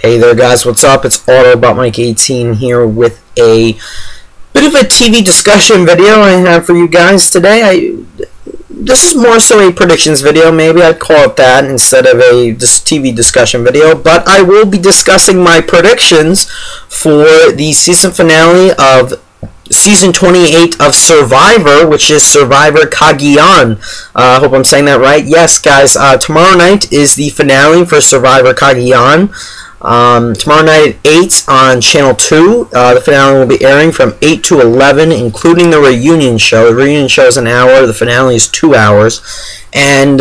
Hey there guys, what's up? It's Auto about Mike 18 here with a bit of a TV discussion video I have for you guys today. This is more so a predictions video, maybe I'd call it that instead of a TV discussion video, but I will be discussing my predictions for the season finale of Season 28 of Survivor, which is Survivor Cagayan. I hope I'm saying that right. Yes, guys, tomorrow night is the finale for Survivor Cagayan. Tomorrow night at 8 on Channel 2. The finale will be airing from 8 to 11, including the reunion show. The reunion show is an hour. The finale is 2 hours. And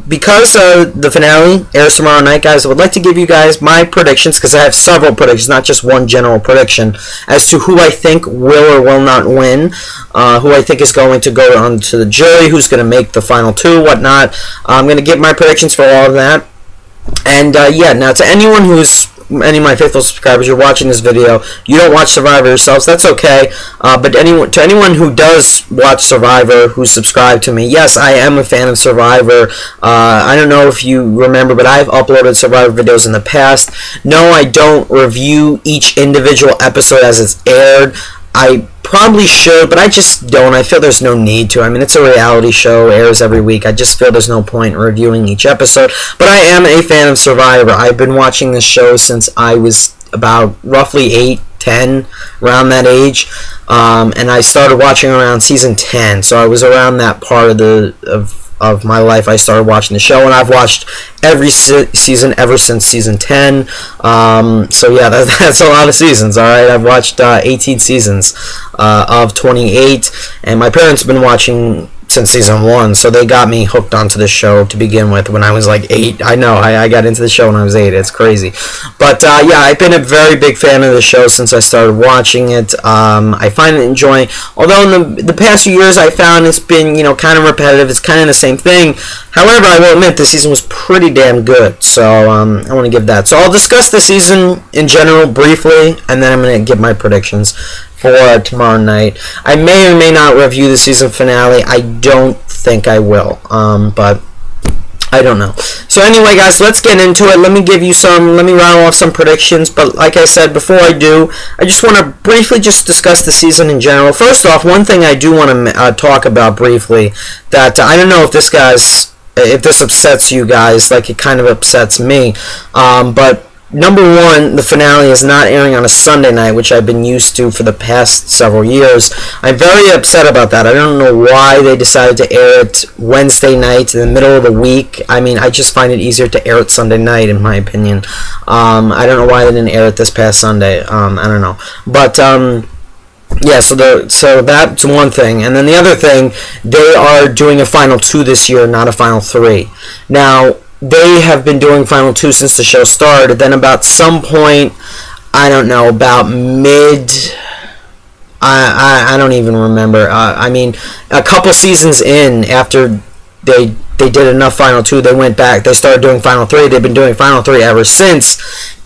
because the finale airs tomorrow night, guys, I would like to give you guys my predictions, because I have several predictions, not just one general prediction, as to who I think will or will not win, who I think is going to go on to the jury, who's going to make the final two, whatnot. I'm going to give my predictions for all of that. And yeah, now to anyone who's any of my faithful subscribers, you're watching this video, you don't watch Survivor yourselves, that's okay, but to anyone who does watch Survivor, who's subscribed to me, yes, I am a fan of Survivor. I don't know if you remember, but I've uploaded Survivor videos in the past. No, I don't review each individual episode as it's aired. I probably should, but I just don't. I feel there's no need to. I mean, it's a reality show, airs every week. I just feel there's no point in reviewing each episode. But I am a fan of Survivor. I've been watching this show since I was about roughly 8, 10, around that age. And I started watching around season 10. So I was around that part of my life I started watching the show, and I've watched every season ever since season 10. So yeah, that's a lot of seasons. Alright, I've watched 18 seasons of 28, and my parents have been watching since season 1, so they got me hooked onto the show to begin with when I was like 8. I know, I got into the show when I was 8. It's crazy. But yeah, I've been a very big fan of the show since I started watching it. I find it enjoying, although in the past few years I found it's been, you know, kind of repetitive. It's kind of the same thing. However, I will admit this season was pretty damn good, so I want to give that. So I'll discuss the season in general briefly, and then I'm going to give my predictions for tomorrow night. I may or may not review the season finale. I don't think I will, but I don't know. So anyway, guys, let's get into it. Let me rattle off some predictions, but like I said, before I do, I just want to briefly just discuss the season in general. First off, one thing I do want to talk about briefly, that I don't know if this upsets you guys, like it kind of upsets me, but number one, the finale is not airing on a Sunday night, which I've been used to for the past several years. I'm very upset about that. I don't know why they decided to air it Wednesday night in the middle of the week. I mean, I just find it easier to air it Sunday night, in my opinion. I don't know why they didn't air it this past Sunday. I don't know. But yeah, so that's one thing. And then the other thing, they are doing a Final 2 this year, not a Final 3. Now, they have been doing Final 2 since the show started. Then about some point, I don't know, about mid, I don't even remember. I mean, a couple seasons in, after they did enough Final 2, they went back, they started doing Final 3. They've been doing Final 3 ever since.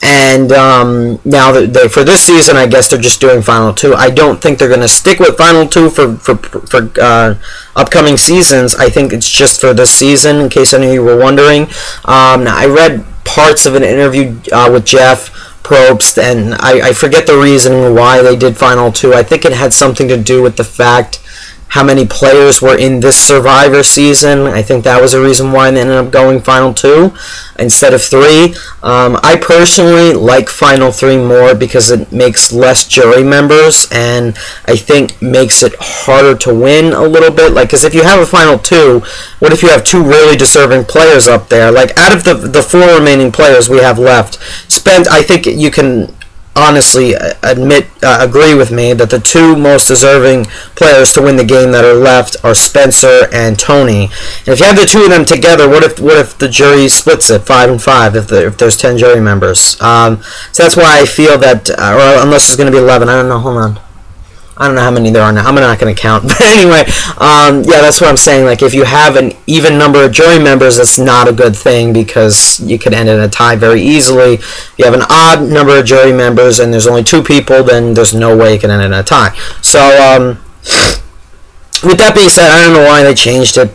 And now for this season, I guess they're just doing Final 2. I don't think they're going to stick with Final 2 for upcoming seasons. I think it's just for this season, in case any of you were wondering. Now, I read parts of an interview with Jeff Probst, and I forget the reason why they did Final 2. I think it had something to do with the fact how many players were in this Survivor season. I think that was a reason why they ended up going Final 2 instead of 3. I personally like Final 3 more because it makes less jury members, and I think makes it harder to win a little bit. Like, because if you have a Final 2, what if you have 2 really deserving players up there? Like, out of the 4 remaining players we have left, I think you can honestly agree with me that the 2 most deserving players to win the game that are left are Spencer and Tony. And if you have the 2 of them together, what if the jury splits it 5 and 5 if there's 10 jury members? So that's why I feel that, or unless there's going to be 11, I don't know. Hold on. I don't know how many there are now. I'm not going to count. But anyway, yeah, that's what I'm saying. Like, if you have an even number of jury members, that's not a good thing, because you could end in a tie very easily. If you have an odd number of jury members and there's only 2 people, then there's no way you can end in a tie. So, with that being said, I don't know why they changed it.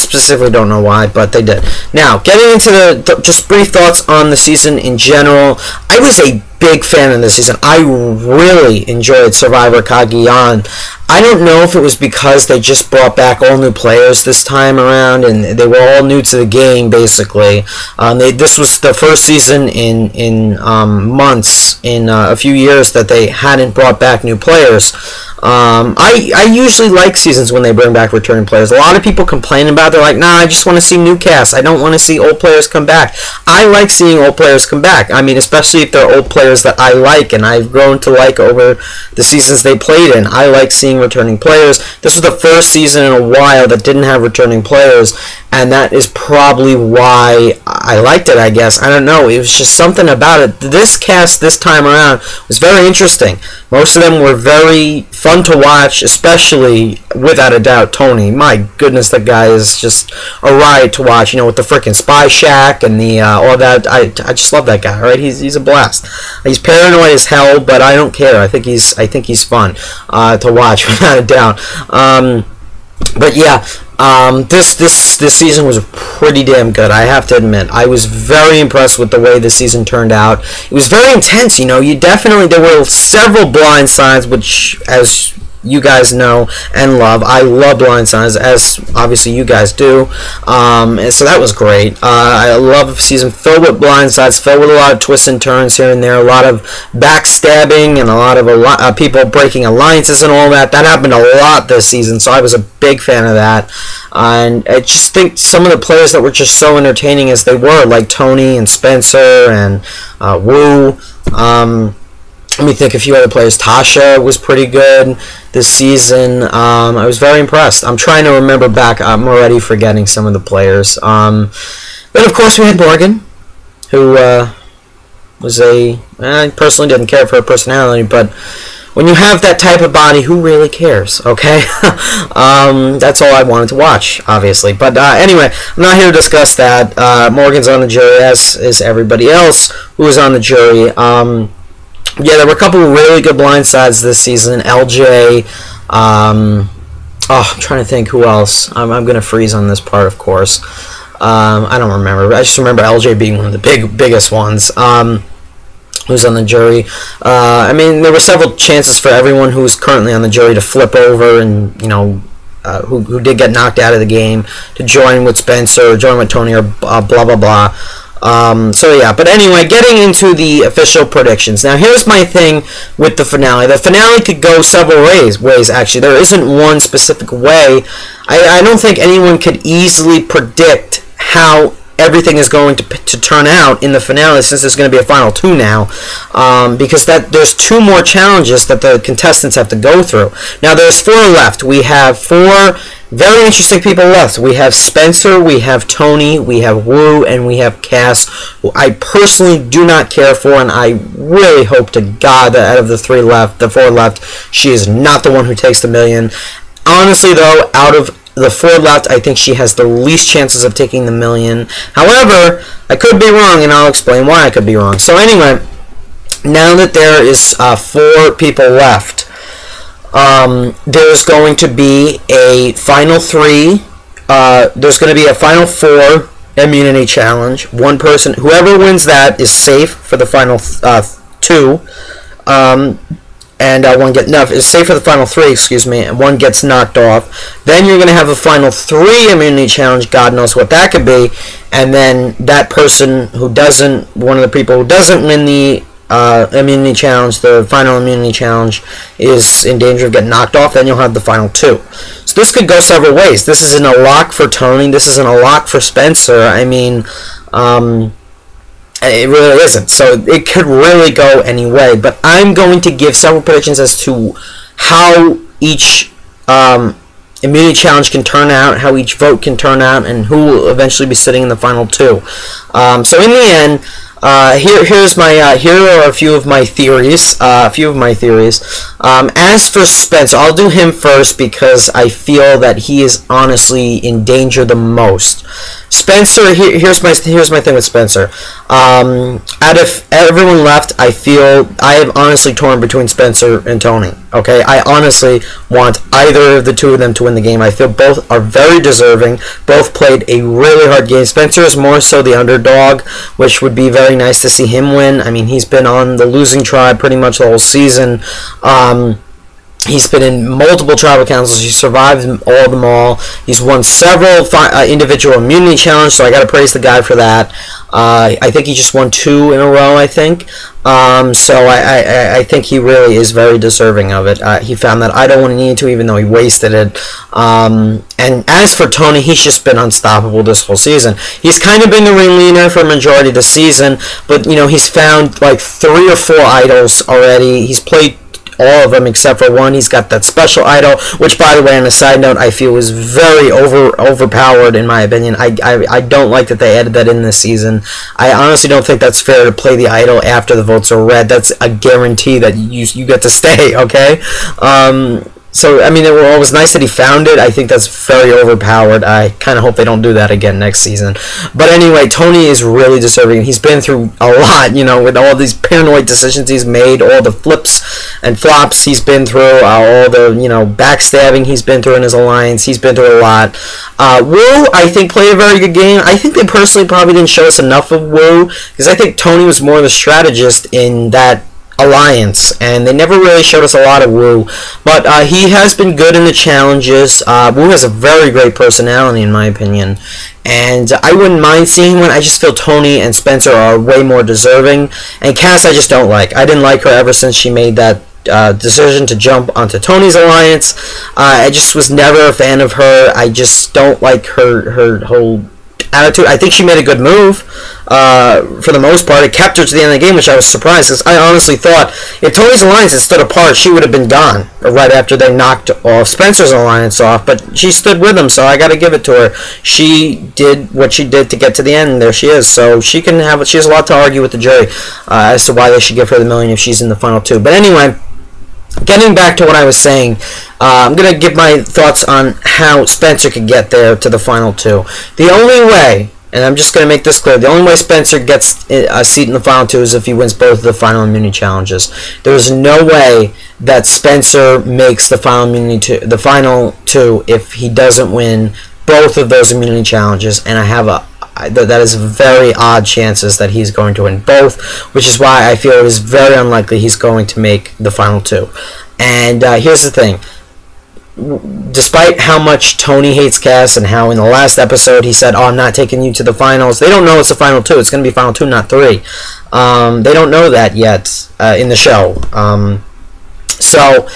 specifically don't know why, but they did. Now, getting into the just brief thoughts on the season in general, I was a big fan of this season. I really enjoyed Survivor Cagayan. I don't know if it was because they just brought back all new players this time around, and they were all new to the game, basically. This was the first season in months, in a few years, that they hadn't brought back new players. I usually like seasons when they bring back returning players. A lot of people complain about it. They're like, nah, I just want to see new cast. I don't want to see old players come back. I like seeing old players come back. I mean, especially if they're old players that I like and I've grown to like over the seasons they played in. I like seeing returning players. This was the first season in a while that didn't have returning players, and that is probably why I liked it, I guess. I don't know. It was just something about it. This cast this time around was very interesting. Most of them were very fun to watch, especially, without a doubt, Tony. My goodness, that guy is just a riot to watch, you know, with the freaking spy shack and the all that. I just love that guy, right? He's a blast. He's paranoid as hell, but I don't care. I think he's fun to watch, without a doubt. But yeah, this season was pretty damn good, I have to admit. I was very impressed with the way the season turned out. It was very intense, you know. There were several blind sides, which, as you guys know and love, I love blind sides, as obviously you guys do. And so that was great. I love a season filled with blind sides, filled with a lot of twists and turns here and there, a lot of backstabbing, and a lot of people breaking alliances and all that. That happened a lot this season, so I was a big fan of that. And I just think some of the players that were just so entertaining as they were, like Tony and Spencer and Wu. Let me think, a few other players. Tasha was pretty good this season. I was very impressed. I'm trying to remember back. I'm already forgetting some of the players. But of course we had Morgan, who was I personally didn't care for her personality, but when you have that type of body, who really cares, okay? That's all I wanted to watch, obviously. But anyway, I'm not here to discuss that. Morgan's on the jury, as is everybody else who is on the jury. Yeah, there were a couple of really good blind sides this season. LJ, I'm trying to think who else. I'm going to freeze on this part, of course. I don't remember. I just remember LJ being one of the biggest ones. Who's on the jury. I mean, there were several chances for everyone who's currently on the jury to flip over and, you know, who did get knocked out of the game, to join with Spencer, or join with Tony, or blah, blah, blah. So yeah, but anyway, getting into the official predictions. Now here's my thing with the finale. The finale could go several ways actually. There isn't one specific way. I don't think anyone could easily predict how everything is going to turn out in the finale, since there's going to be a final 2 now, because there's 2 more challenges that the contestants have to go through. Now there's 4 left. We have 4 very interesting people left. We have Spencer, we have Tony, we have Wu, and we have Kass, who I personally do not care for, and I really hope to God that out of the 4 left, she is not the one who takes the million. Honestly, though, out of the 4 left, I think she has the least chances of taking the million. However, I could be wrong, and I'll explain why I could be wrong. So anyway, now that there is 4 people left, there's going to be a final 3. There's going to be a final 4 immunity challenge. One person, whoever wins that, is safe for the final 2. And is safe for the final 3, excuse me, and one gets knocked off. Then you're going to have a final 3 immunity challenge, God knows what that could be, and then that person who doesn't, one of the people who doesn't win the immunity challenge, the final immunity challenge, is in danger of getting knocked off. Then you'll have the final 2. So this could go several ways. This isn't a lock for Tony. This isn't a lock for Spencer. I mean, it really isn't. So it could really go any way. But I'm going to give several predictions as to how each immunity challenge can turn out, how each vote can turn out, and who will eventually be sitting in the final 2. So in the end, here are a few of my theories. As for Spencer, I'll do him first because I feel that he is honestly in danger the most. Spencer, here's my thing with Spencer. Out of everyone left, I feel I am honestly torn between Spencer and Tony. Okay, I honestly want either of the two of them to win the game. I feel both are very deserving. Both played a really hard game. Spencer is more so the underdog, which would be very nice to see him win. I mean, he's been on the losing tribe pretty much the whole season. He's been in multiple tribal councils. He survived all of them all. He's won several individual immunity challenges, so I got to praise the guy for that. I think he just won 2 in a row, I think. So I think he really is very deserving of it. He found that idol when he needed to, even though he wasted it. And as for Tony, he's just been unstoppable this whole season. He's kind of been the ringleader for a majority of the season, but, you know, he's found like 3 or 4 idols already. He's played all of them except for one. He's got that special idol, which, by the way, on a side note, I feel is very overpowered in my opinion. I don't like that they added that in this season. I honestly don't think that's fair to play the idol after the votes are read. That's a guarantee that you get to stay, okay? So, I mean, it was nice that he found it. I think that's very overpowered. I kind of hope they don't do that again next season. But anyway, Tony is really deserving. He's been through a lot, you know, with all these paranoid decisions he's made, all the flips and flops he's been through, all the, you know, backstabbing he's been through in his alliance. He's been through a lot. Wu, I think, played a very good game. I think they personally probably didn't show us enough of Wu, because I think Tony was more the strategist in that alliance, and they never really showed us a lot of Wu, but he has been good in the challenges. Wu has a very great personality in my opinion, and I wouldn't mind seeing one. I just feel Tony and Spencer are way more deserving, and Kass I just don't like. I didn't like her ever since she made that decision to jump onto Tony's alliance. I just was never a fan of her. I just don't like her whole attitude. I think she made a good move for the most part. It kept her to the end of the game, which I was surprised, because I honestly thought if Tony's alliance had stood apart, she would have been gone right after they knocked off Spencer's alliance off, but she stood with him, so I got to give it to her. She did what she did to get to the end, and there she is. So she has a lot to argue with the jury as to why they should give her the $1 million if she's in the final 2. But anyway, getting back to what I was saying, I'm going to give my thoughts on how Spencer could get there to the final 2. The only way, and I'm just going to make this clear, the only way Spencer gets a seat in the final 2 is if he wins both of the final immunity challenges. There is no way that Spencer makes the final 2 if he doesn't win both of those immunity challenges, and that is very odd chances that he's going to win both, which is why I feel it is very unlikely he's going to make the final 2. And here's the thing. Despite how much Tony hates Kass and how in the last episode he said, "Oh, I'm not taking you to the finals," they don't know it's the final 2. It's going to be final 2, not 3. They don't know that yet in the show. So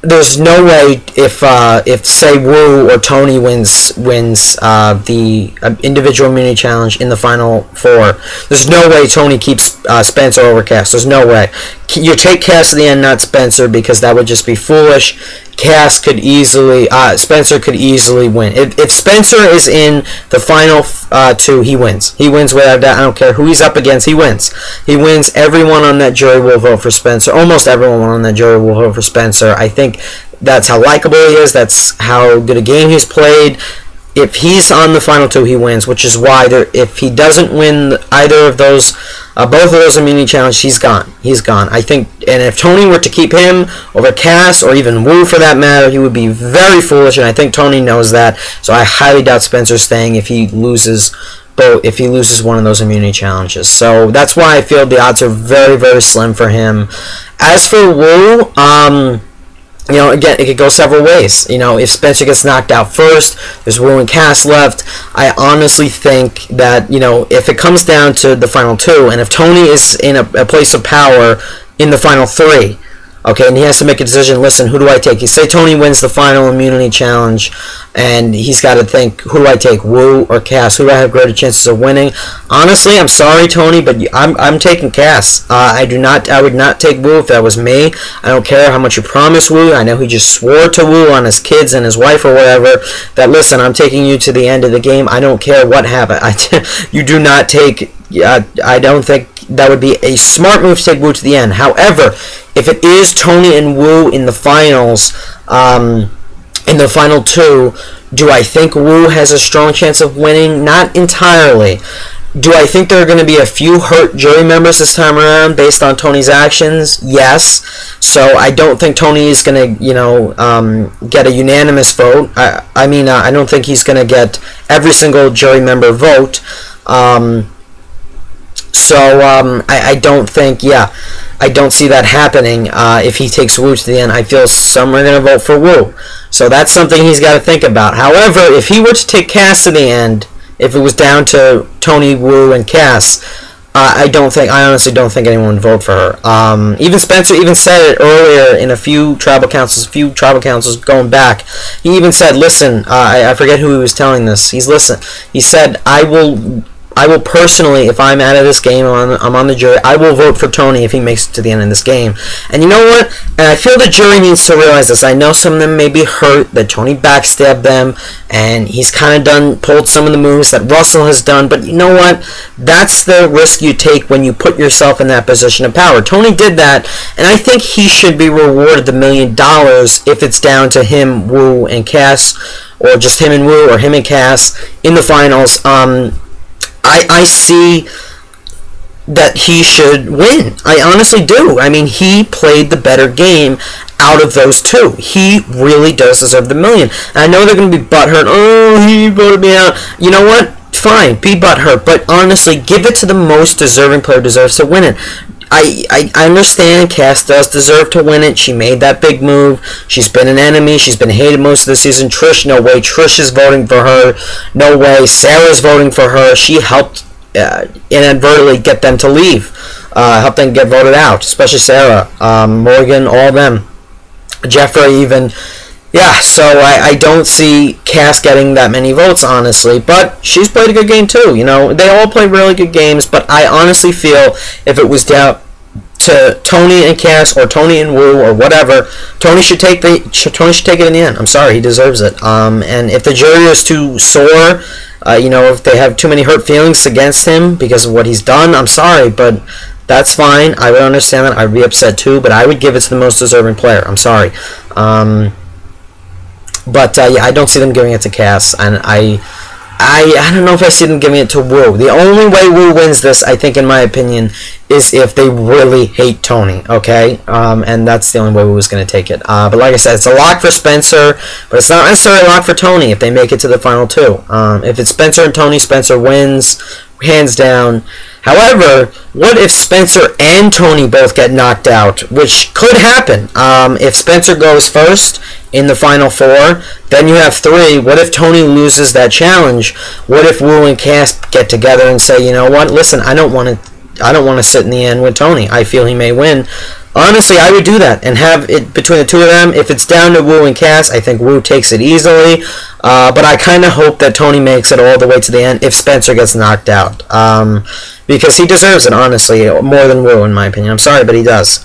there's no way if say Wu or Tony wins the individual immunity challenge in the final 4, there's no way Tony keeps Spencer over Kass. There's no way. You take Kass at the end, not Spencer, because that would just be foolish. Kass could easily, Spencer could easily win. If Spencer is in the final 2, he wins. He wins without doubt. I don't care who he's up against. He wins. He wins. Everyone on that jury will vote for Spencer. Almost everyone on that jury will vote for Spencer. I think that's how likable he is. That's how good a game he's played. If he's on the final 2, he wins, which is why if he doesn't win either of those, both of those immunity challenges, he's gone. He's gone. I think, and if Tony were to keep him over Kass, or even Wu for that matter, he would be very foolish, and I think Tony knows that, so I highly doubt Spencer's staying if he loses one of those immunity challenges. So that's why I feel the odds are very, very slim for him. As for Wu, you know, again, it could go several ways. You know, if Spencer gets knocked out first, there's Wu and Kass left. I honestly think that, you know, if it comes down to the final 2, and if Tony is in a place of power in the final 3, okay, and he has to make a decision, listen, who do I take? You say Tony wins the final immunity challenge, and he's got to think, who do I take, Wu or Kass? Who do I have greater chances of winning? Honestly, I'm sorry, Tony, but I'm taking Kass. I would not take Wu if that was me. I don't care how much you promise Wu. I know he just swore to Wu on his kids and his wife or whatever, that, listen, I'm taking you to the end of the game. I don't care what happened. You do not take, I don't think that would be a smart move to take Wu to the end. However, if it is Tony and Wu in the finals, in the final two, do I think Wu has a strong chance of winning? Not entirely. Do I think there are going to be a few hurt jury members this time around based on Tony's actions? Yes. So I don't think Tony is going to, get a unanimous vote. I don't think he's going to get every single jury member vote. I don't think, I don't see that happening if he takes Wu to the end. I feel some are going to vote for Wu. So that's something he's got to think about. However, if he were to take Kass to the end, if it was down to Tony, Wu, and Kass, I honestly don't think anyone would vote for her. Even Spencer even said it earlier in a few tribal councils going back. He even said, listen, I forget who he was telling this. He said, I will personally, if I'm out of this game, I'm on the jury, I will vote for Tony if he makes it to the end of this game. And you know what? And I feel the jury needs to realize this. I know some of them may be hurt that Tony backstabbed them, and he's kind of pulled some of the moves that Russell has done, but you know what? That's the risk you take when you put yourself in that position of power. Tony did that, and I think he should be rewarded the $1 million if it's down to him, Wu, and Kass, or just him and Wu, or him and Kass in the finals. I see that he should win. I honestly do. I mean, he played the better game out of those two. He really does deserve the $1 million. And I know they're going to be butthurt. Oh, he voted me out. You know what? Fine, be butthurt. But honestly, give it to the most deserving player who deserves to win it. I understand Kass does deserve to win it. She made that big move. She's been an enemy. She's been hated most of the season. Trish, no way. Trish is voting for her. No way. Sarah's voting for her. She helped inadvertently get them to leave. Helped them get voted out, especially Sarah. Morgan, all of them. Jeffrey even. Yeah, so I don't see Kass getting that many votes, honestly. But she's played a good game, too. You know, they all play really good games. But I honestly feel if it was down to Tony and Kass or Tony and Wu or whatever, Tony should take it in the end. I'm sorry, he deserves it. And if the jury is too sore, if they have too many hurt feelings against him because of what he's done, I'm sorry, but that's fine. I would understand that. I'd be upset, too. But I would give it to the most deserving player. I'm sorry. But I don't see them giving it to Kass, and I don't know if I see them giving it to Wu. The only way Wu wins this, I think, in my opinion, is if they really hate Tony, okay? And that's the only way Wu is going to take it. But like I said, it's a lock for Spencer, but it's not necessarily a lock for Tony if they make it to the final two. If it's Spencer and Tony, Spencer wins, hands down. However, what if Spencer and Tony both get knocked out, which could happen. If Spencer goes first in the final four, then you have three. What if Tony loses that challenge? What if Wu and Kass get together and say, you know what, listen, I don't want to sit in the end with Tony. I feel he may win. Honestly, I would do that and have it between the two of them. If it's down to Wu and Kass, I think Wu takes it easily. But I kind of hope that Tony makes it all the way to the end if Spencer gets knocked out. Because he deserves it, honestly, more than Wu, in my opinion. I'm sorry, but he does.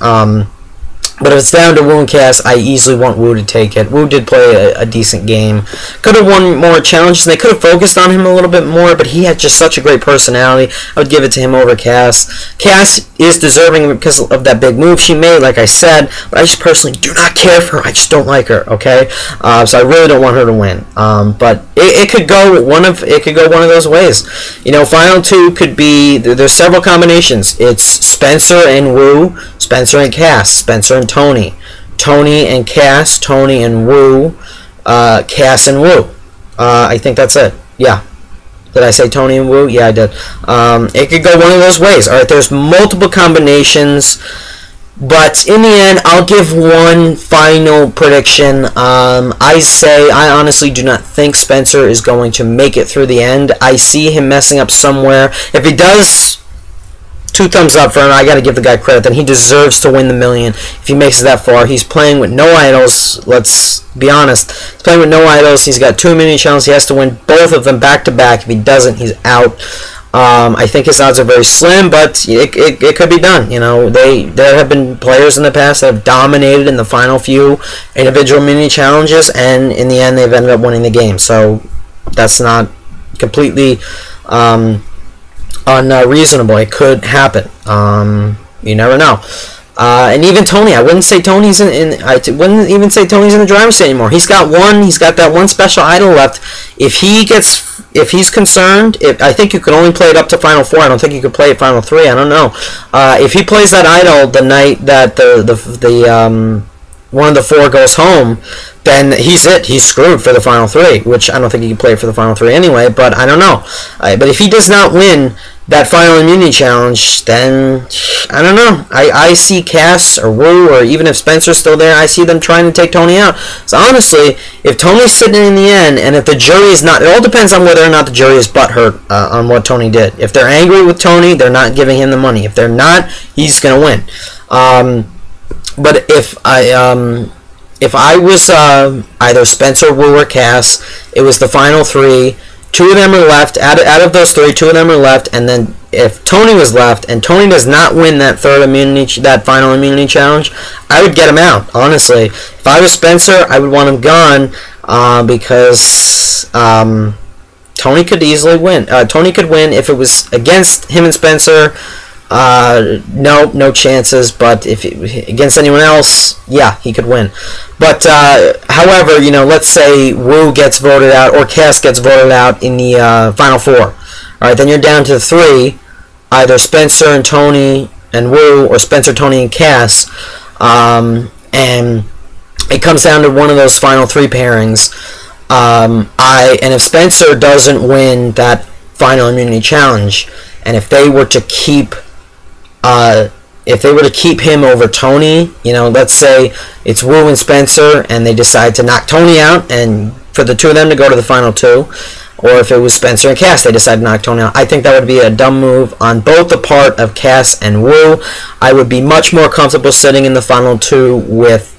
But if it's down to Wu and Kass, I easily want Wu to take it. Wu did play a decent game. Could have won more challenges, and they could have focused on him a little bit more, but he had just such a great personality. I would give it to him over Kass. Kass is deserving because of that big move she made, like I said, but I just personally do not care for her. I just don't like her, okay? So I really don't want her to win. But it could go one of those ways. You know, final two could be, there's several combinations. It's Spencer and Wu, Spencer and Kass, Spencer and Tony, Tony and Kass, Tony and Wu, Kass and Wu. I think that's it. Yeah. Did I say Tony and Wu? Yeah, I did. It could go one of those ways. All right, there's multiple combinations, but in the end, I'll give one final prediction. I honestly do not think Spencer is going to make it through the end. I see him messing up somewhere. If he does, 2 thumbs up for him. I got to give the guy credit. Then he deserves to win the $1 million if he makes it that far. He's playing with no idols. Let's be honest. He's playing with no idols. He's got 2 mini challenges. He has to win both of them back to back. If he doesn't, he's out. I think his odds are very slim, but it could be done. You know, there have been players in the past that have dominated in the final few individual mini challenges, and in the end, they've ended up winning the game. So that's not completely unreasonable. It could happen. You never know. And even Tony, I wouldn't say Tony's I wouldn't even say Tony's in the driver's seat anymore. He's got that one special idol left. If he's concerned, I think you could only play it up to Final 4. I don't think you could play it Final 3. I don't know. If he plays that idol the night that the one of the 4 goes home, then he's screwed for the Final 3, which I don't think he can play for the Final 3 anyway, but I don't know. But if he does not win that final immunity challenge, then I don't know. I see Kass or Wu, or even if Spencer's still there, I see them trying to take Tony out. So honestly, if Tony's sitting in the end, and if the jury is not, it all depends on whether or not the jury is butthurt on what Tony did. If they're angry with Tony, they're not giving him the money. If they're not, he's gonna win. But if I was either Spencer, Wu, or Kass, it was the final 3. 2 of them are left. Out of those 3, 2 of them are left. And then if Tony was left, and Tony does not win that that final immunity challenge, I would get him out. Honestly, if I was Spencer, I would want him gone because Tony could easily win. Tony could win if it was against him and Spencer. No chances. But if against anyone else, yeah, he could win. But however, let's say Wu gets voted out or Kass gets voted out in the Final 4. All right, then you're down to 3, either Spencer and Tony and Wu, or Spencer, Tony, and Kass, and it comes down to one of those final 3 pairings. And if Spencer doesn't win that final immunity challenge, and if they were to keep him over Tony, let's say it's Wu and Spencer, and they decide to knock Tony out, and for the 2 of them to go to the final 2, or if it was Spencer and Kass, they decide to knock Tony out, I think that would be a dumb move on both the part of Kass and Wu. I would be much more comfortable sitting in the final 2 with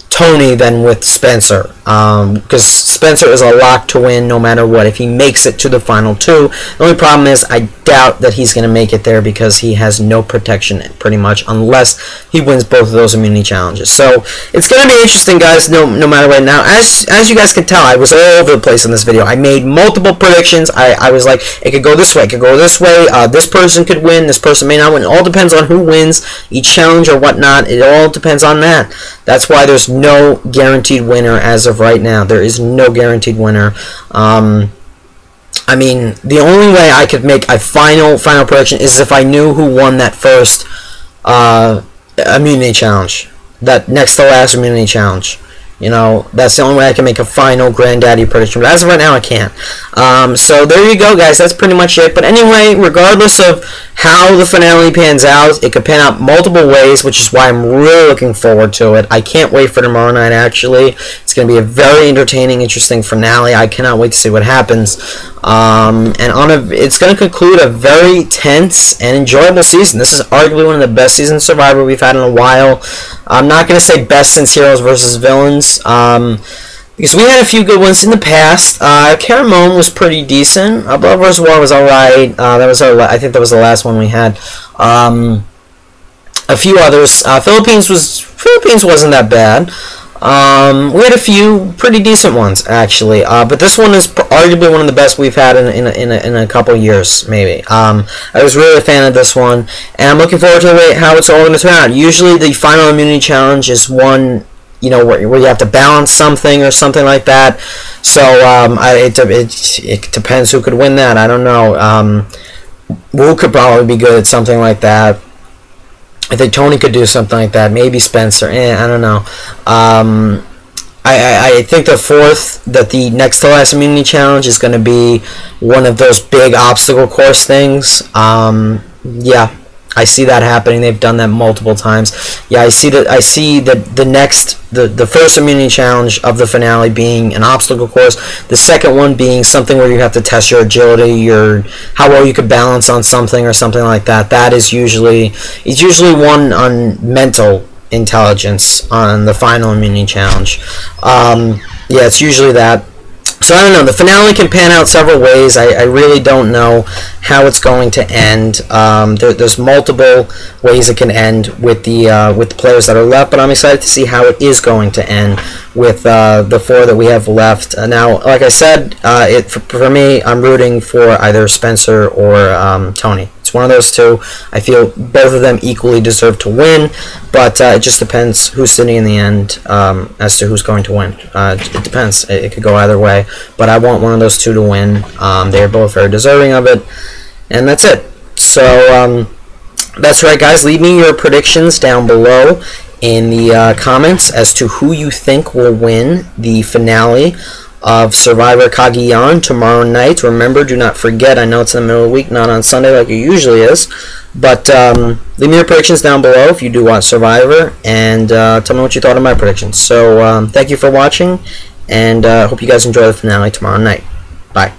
Tony than with Spencer, because Spencer is a lock to win no matter what if he makes it to the final 2. The only problem is I doubt that he's going to make it there because he has no protection pretty much unless he wins both of those immunity challenges. So it's going to be interesting, guys, no matter what. Now, as you guys can tell, I was all over the place in this video. I made multiple predictions. I was like, it could go this way, it could go this way, this person could win, this person may not win. It all depends on who wins each challenge or whatnot. It all depends on that. That's why there's no guaranteed winner as of right now. There is no guaranteed winner. I mean, the only way I could make a final prediction is if I knew who won that first immunity challenge, that next to last immunity challenge. That's the only way I can make a final granddaddy prediction. But as of right now, I can't. So there you go, guys. That's pretty much it. But anyway, regardless of how the finale pans out, it could pan out multiple ways, which is why I'm really looking forward to it. I can't wait for tomorrow night, actually. It's going to be a very entertaining, interesting finale. I cannot wait to see what happens. It's going to conclude a very tense and enjoyable season. This is arguably one of the best seasons of Survivor we've had in a while. I'm not going to say best since Heroes versus Villains, because we had a few good ones in the past. Caramon was pretty decent. Blood vs. War was alright. I think that was the last one we had. A few others. Philippines wasn't that bad. We had a few pretty decent ones, actually, but this one is arguably one of the best we've had in a couple years, maybe. I was really a fan of this one, and I'm looking forward to how it's all going to turn out. Usually the final immunity challenge is one, where you have to balance something or something like that, so it depends who could win that. I don't know. Wu could probably be good at something like that. I think Tony could do something like that. Maybe Spencer. I don't know. I think the next to last immunity challenge is going to be one of those big obstacle course things. Yeah, I see that happening. They've done that multiple times. Yeah, I see that. I see that the first immunity challenge of the finale being an obstacle course. The second one being something where you have to test your agility, how well you could balance on something or something like that. That is usually one on mental intelligence on the final immunity challenge. Yeah, it's usually that. So I don't know. The finale can pan out several ways. I really don't know how it's going to end. There's multiple ways it can end with the players that are left, but I'm excited to see how it is going to end with the 4 that we have left. Now, like I said, for me, I'm rooting for either Spencer or Tony. It's one of those two. I feel both of them equally deserve to win, but it just depends who's sitting in the end as to who's going to win. It depends. It could go either way, but I want one of those two to win. They're both very deserving of it, and that's it. So that's right, guys. Leave me your predictions down below in the comments as to who you think will win the finale of Survivor Cagayan tomorrow night. Remember, do not forget, I know it's in the middle of the week, not on Sunday like it usually is, but leave me your predictions down below if you do watch Survivor, and tell me what you thought of my predictions. So thank you for watching, and hope you guys enjoy the finale tomorrow night. Bye.